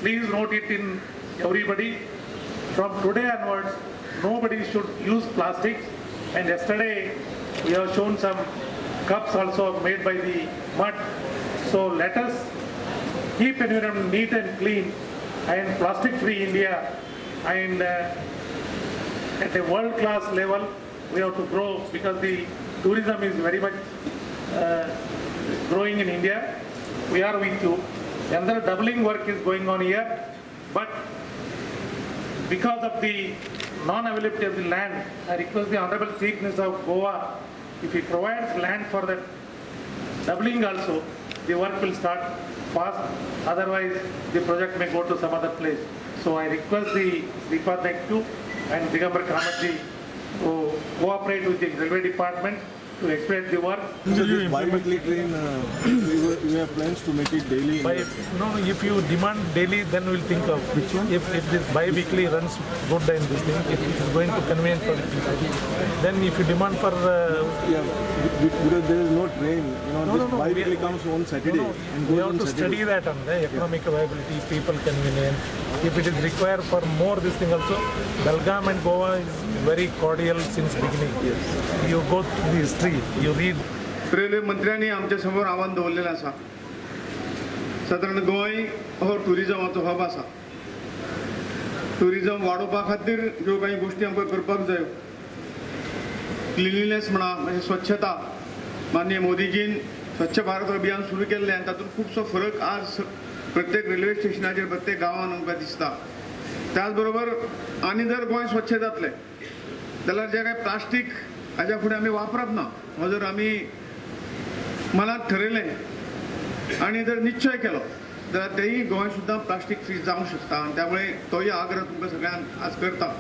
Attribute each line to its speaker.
Speaker 1: please note it in everybody. From today onwards, nobody should use plastics. And yesterday, we have shown some cups also made by the mud. So let us keep environment neat and clean and plastic-free India. And at a world-class level, we have to grow because the tourism is very much growing in India. We are with you. Another doubling work is going on here, but because of the non-availability of the land, I request the Honorable Chief Minister of Goa, if he provides land for that doubling also, the work will start fast. Otherwise, the project may go to some other place. So I request the Sripadektu and Digambar Kamathi to cooperate with the railway department to expedite the work.
Speaker 2: So this bi-weekly train, we have plans to make it daily?
Speaker 1: No, if you demand daily, then we'll think of which one. If this bi-weekly runs good and this thing, it is going to convene for the people. Then if you demand for...
Speaker 2: because there is no train, this bi-weekly comes on Saturday. And
Speaker 1: we have to study that on the economic viability, people convenience. If it is required for more this thing also, Belgaum and Goa is very cordial since beginning. Yes. You go to the history, you read.
Speaker 3: Railway मंत्र्यांनी आमच्या समोर आव्हान दवरलेलें आसा. साधारण गोंय हो टुरिजमाचो hub आसा. Tourism वाडोवपा खातीर ज्यो काही गोष्टी आमकां करपाक जाय. क्लिनलीनेस म्हणा म्हणजे स्वच्छता. माननीय मोदीजीन स्वच्छ भारत अभियान सुरू केल्लें आनी तातूंत खुबसो फरक आज प्रत्येक रेल्वे स्टेशनाचेर प्रत्येक गांवांत आमकां दिसता. त्याच बरोबर आनी जर गोंय स्वच्छ जातलें जाल्यार जे काय प्लास्टीक हाच्या फुडें आमी वापरप ना. हो जर आमी मनात ठरयलें आनी जर निश्चय केलो जाल्यार तेही गोंय सुद्दां प्लास्टीक फ्री जावंक शकता. आनी त्यामुळे तोही आग्रह तुमकां सगळ्यांक आज करता.